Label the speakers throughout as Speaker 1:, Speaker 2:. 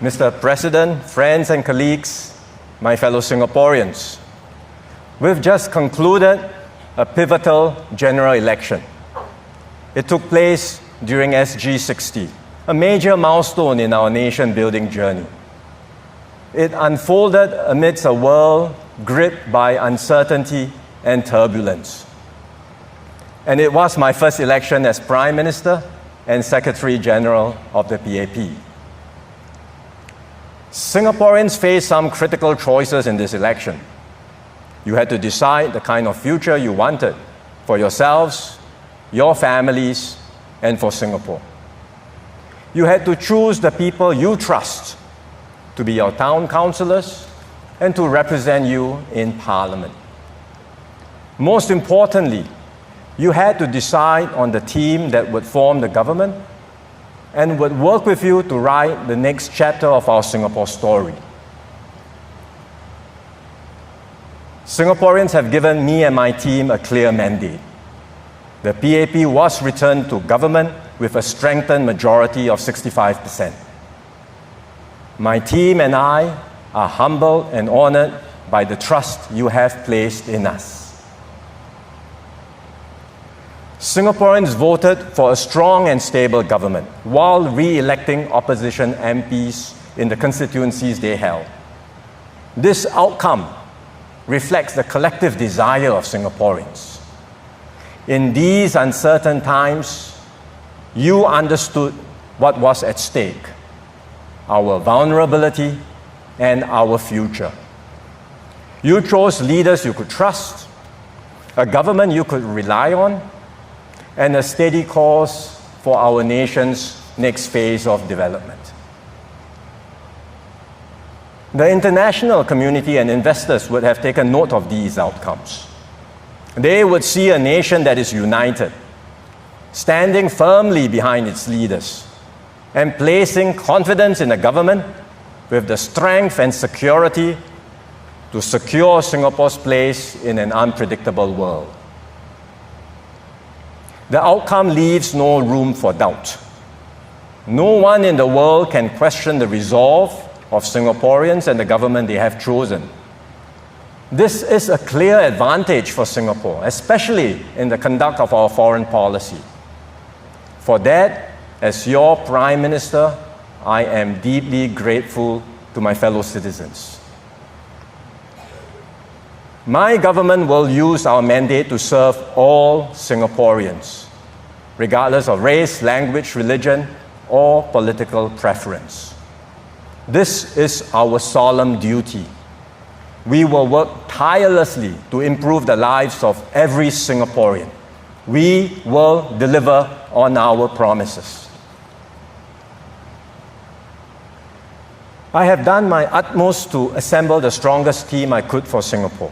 Speaker 1: Mr. President, friends and colleagues, my fellow Singaporeans, we've just concluded a pivotal general election. It took place during SG60, a major milestone in our nation-building journey. It unfolded amidst a world gripped by uncertainty and turbulence. And it was my first election as Prime Minister and Secretary General of the PAP. Singaporeans faced some critical choices in this election. You had to decide the kind of future you wanted for yourselves, your families, and for Singapore. You had to choose the people you trust to be your town councillors and to represent you in Parliament. Most importantly, you had to decide on the team that would form the government and would work with you to write the next chapter of our Singapore story. Singaporeans have given me and my team a clear mandate. The PAP was returned to government with a strengthened majority of 65%. My team and I are humbled and honored by the trust you have placed in us. Singaporeans voted for a strong and stable government while re-electing opposition MPs in the constituencies they held. This outcome reflects the collective desire of Singaporeans. In these uncertain times, you understood what was at stake, our vulnerability and our future. You chose leaders you could trust, a government you could rely on, and a steady course for our nation's next phase of development. The international community and investors would have taken note of these outcomes. They would see a nation that is united, standing firmly behind its leaders, and placing confidence in the government with the strength and security to secure Singapore's place in an unpredictable world. The outcome leaves no room for doubt. No one in the world can question the resolve of Singaporeans and the government they have chosen. This is a clear advantage for Singapore, especially in the conduct of our foreign policy. For that, as your Prime Minister, I am deeply grateful to my fellow citizens. My government will use our mandate to serve all Singaporeans, regardless of race, language, religion, or political preference. This is our solemn duty. We will work tirelessly to improve the lives of every Singaporean. We will deliver on our promises. I have done my utmost to assemble the strongest team I could for Singapore.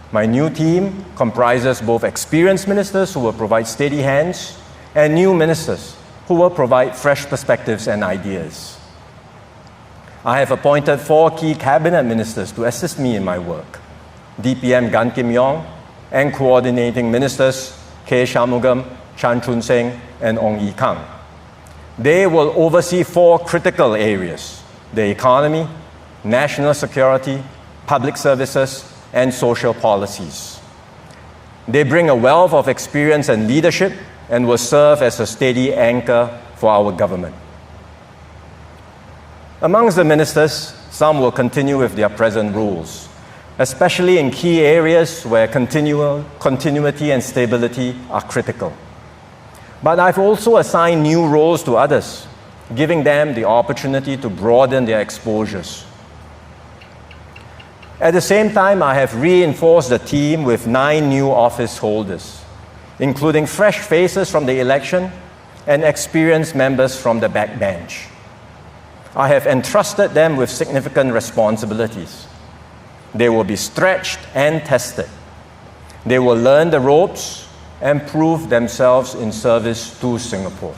Speaker 1: My new team comprises both experienced ministers who will provide steady hands and new ministers who will provide fresh perspectives and ideas. I have appointed 4 key cabinet ministers to assist me in my work: DPM Gan Kim Yong and coordinating ministers K. Shanmugam, Chan Chun Seng, and Ong Yi Kang. They will oversee 4 critical areas: the economy, national security, public services, and social policies. They bring a wealth of experience and leadership and will serve as a steady anchor for our government. Amongst the ministers, some will continue with their present roles, especially in key areas where continuity and stability are critical. But I've also assigned new roles to others, giving them the opportunity to broaden their exposures. At the same time, I have reinforced the team with 9 new office holders, including fresh faces from the election and experienced members from the backbench. I have entrusted them with significant responsibilities. They will be stretched and tested. They will learn the ropes and prove themselves in service to Singapore.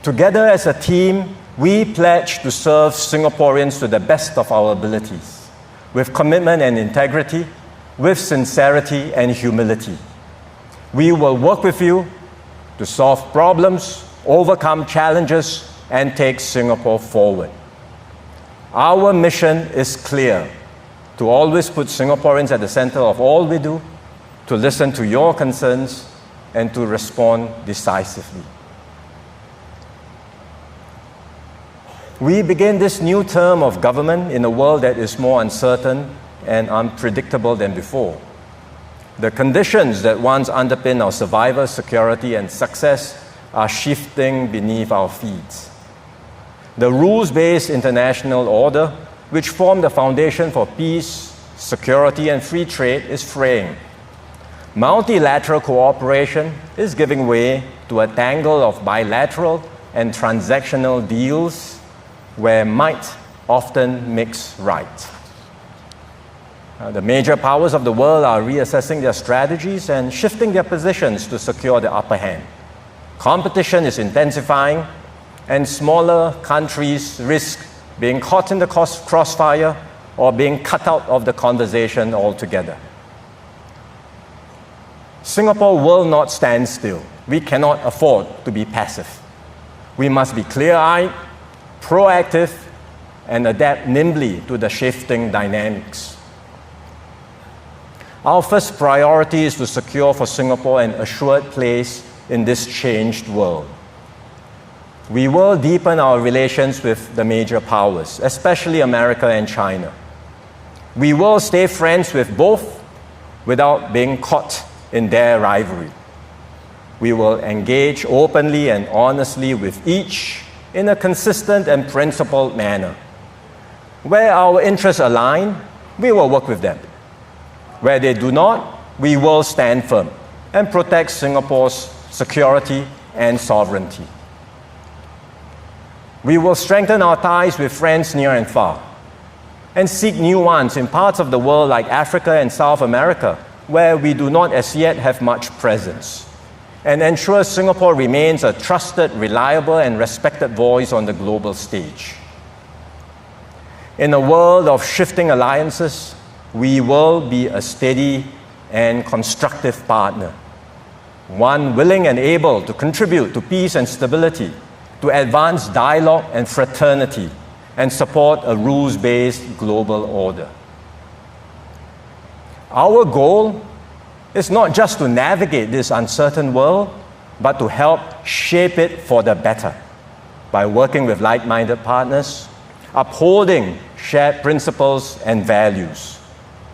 Speaker 1: Together as a team, we pledge to serve Singaporeans to the best of our abilities, with commitment and integrity, with sincerity and humility. We will work with you to solve problems, overcome challenges, and take Singapore forward. Our mission is clear: to always put Singaporeans at the center of all we do, to listen to your concerns, and to respond decisively. We begin this new term of government in a world that is more uncertain and unpredictable than before. The conditions that once underpinned our survival, security, and success are shifting beneath our feet. The rules-based international order, which formed the foundation for peace, security, and free trade, is fraying. Multilateral cooperation is giving way to a tangle of bilateral and transactional deals where might often makes right. The major powers of the world are reassessing their strategies and shifting their positions to secure the upper hand. Competition is intensifying, and smaller countries risk being caught in the crossfire or being cut out of the conversation altogether. Singapore will not stand still. We cannot afford to be passive. We must be clear-eyed, proactive, and adapt nimbly to the shifting dynamics. Our first priority is to secure for Singapore an assured place in this changed world. We will deepen our relations with the major powers, especially America and China. We will stay friends with both without being caught in their rivalry. We will engage openly and honestly with each in a consistent and principled manner. Where our interests align, we will work with them. Where they do not, we will stand firm and protect Singapore's security and sovereignty. We will strengthen our ties with friends near and far and seek new ones in parts of the world like Africa and South America, where we do not as yet have much presence, and ensure Singapore remains a trusted, reliable, and respected voice on the global stage. In a world of shifting alliances, we will be a steady and constructive partner, one willing and able to contribute to peace and stability, to advance dialogue and fraternity, and support a rules-based global order. Our goal is not just to navigate this uncertain world, but to help shape it for the better by working with like-minded partners, upholding shared principles and values,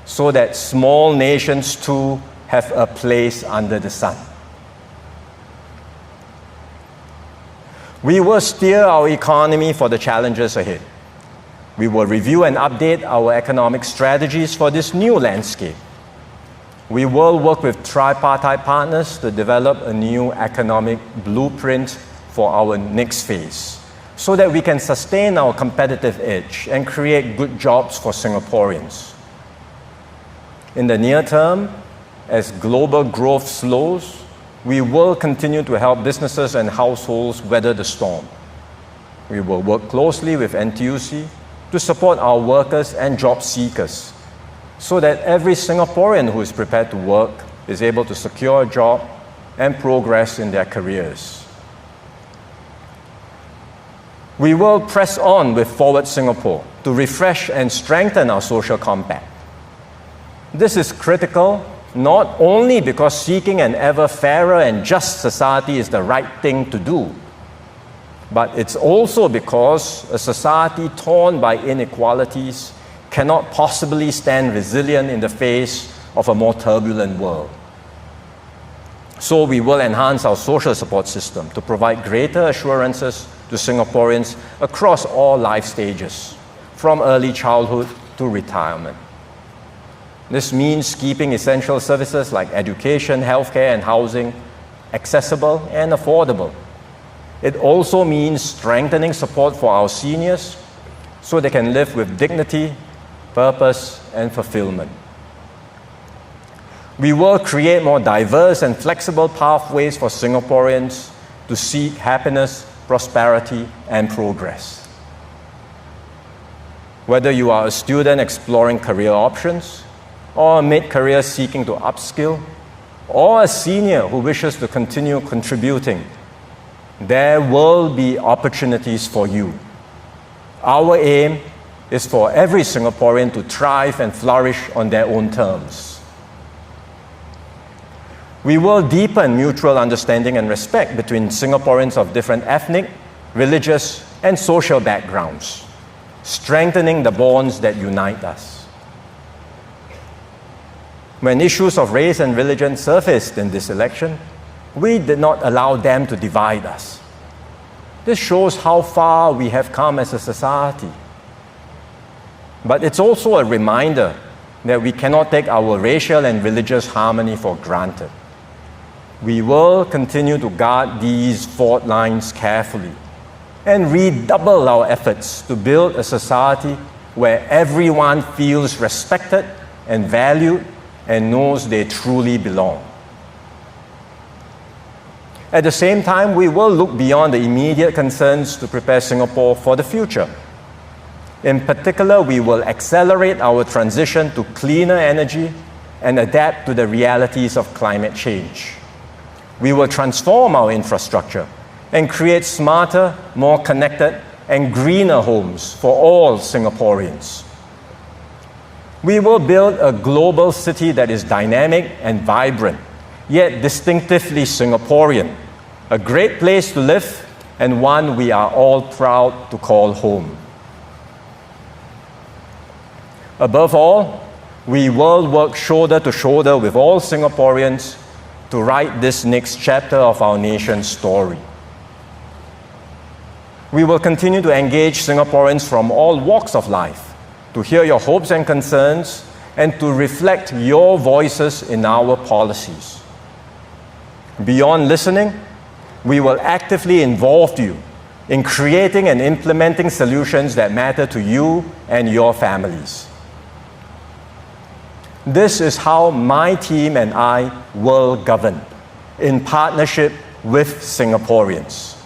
Speaker 1: so that small nations too have a place under the sun. We will steer our economy for the challenges ahead. We will review and update our economic strategies for this new landscape. We will work with tripartite partners to develop a new economic blueprint for our next phase, so that we can sustain our competitive edge and create good jobs for Singaporeans. In the near term, as global growth slows, we will continue to help businesses and households weather the storm. We will work closely with NTUC to support our workers and job seekers, so that every Singaporean who is prepared to work is able to secure a job and progress in their careers. We will press on with Forward Singapore to refresh and strengthen our social compact. This is critical not only because seeking an ever fairer and just society is the right thing to do, but it's also because a society torn by inequalities cannot possibly stand resilient in the face of a more turbulent world. So we will enhance our social support system to provide greater assurances to Singaporeans across all life stages, from early childhood to retirement. This means keeping essential services like education, healthcare, and housing accessible and affordable. It also means strengthening support for our seniors so they can live with dignity, purpose, and fulfillment. We will create more diverse and flexible pathways for Singaporeans to seek happiness, prosperity, and progress. Whether you are a student exploring career options, or a mid-career seeking to upskill, or a senior who wishes to continue contributing, there will be opportunities for you. Our aim is for every Singaporean to thrive and flourish on their own terms. We will deepen mutual understanding and respect between Singaporeans of different ethnic, religious, and social backgrounds, strengthening the bonds that unite us. When issues of race and religion surfaced in this election, we did not allow them to divide us. This shows how far we have come as a society. But it's also a reminder that we cannot take our racial and religious harmony for granted. We will continue to guard these fault lines carefully and redouble our efforts to build a society where everyone feels respected and valued and knows they truly belong. At the same time, we will look beyond the immediate concerns to prepare Singapore for the future. In particular, we will accelerate our transition to cleaner energy and adapt to the realities of climate change. We will transform our infrastructure and create smarter, more connected, and greener homes for all Singaporeans. We will build a global city that is dynamic and vibrant, yet distinctively Singaporean, a great place to live and one we are all proud to call home. Above all, we will work shoulder to shoulder with all Singaporeans to write this next chapter of our nation's story. We will continue to engage Singaporeans from all walks of life, to hear your hopes and concerns, and to reflect your voices in our policies. Beyond listening, we will actively involve you in creating and implementing solutions that matter to you and your families. This is how my team and I will govern, in partnership with Singaporeans.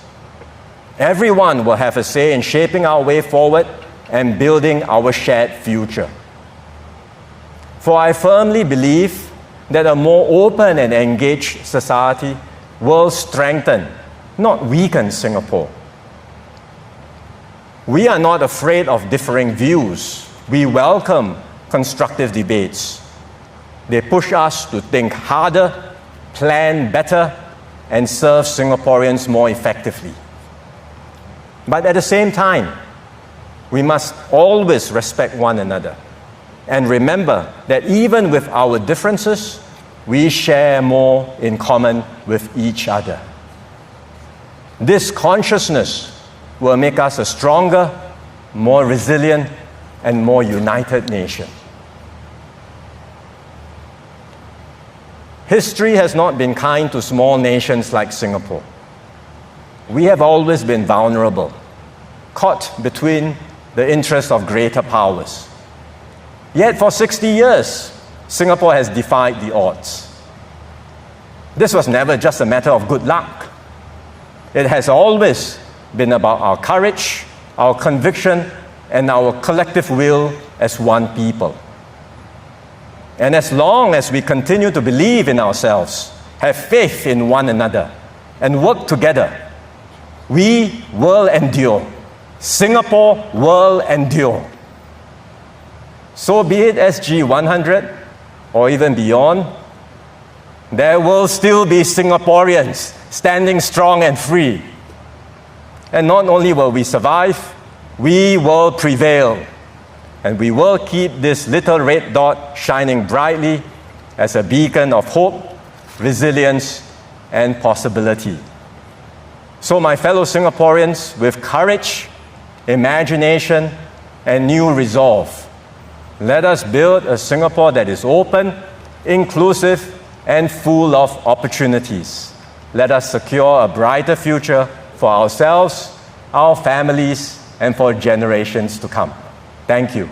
Speaker 1: Everyone will have a say in shaping our way forward and building our shared future. For I firmly believe that a more open and engaged society will strengthen, not weaken Singapore. We are not afraid of differing views. We welcome constructive debates. They push us to think harder, plan better, and serve Singaporeans more effectively. But at the same time, we must always respect one another and remember that even with our differences, we share more in common with each other. This consciousness will make us a stronger, more resilient, and more united nation. History has not been kind to small nations like Singapore. We have always been vulnerable, caught between the interests of greater powers. Yet for 60 years, Singapore has defied the odds. This was never just a matter of good luck. It has always been about our courage, our conviction, and our collective will as one people. And as long as we continue to believe in ourselves, have faith in one another, and work together, we will endure. Singapore will endure. So be it SG 100 or even beyond, there will still be Singaporeans standing strong and free. And not only will we survive, we will prevail. And we will keep this little red dot shining brightly as a beacon of hope, resilience, and possibility. So my fellow Singaporeans, with courage, imagination, and new resolve, let us build a Singapore that is open, inclusive, and full of opportunities. Let us secure a brighter future for ourselves, our families, and for generations to come. Thank you.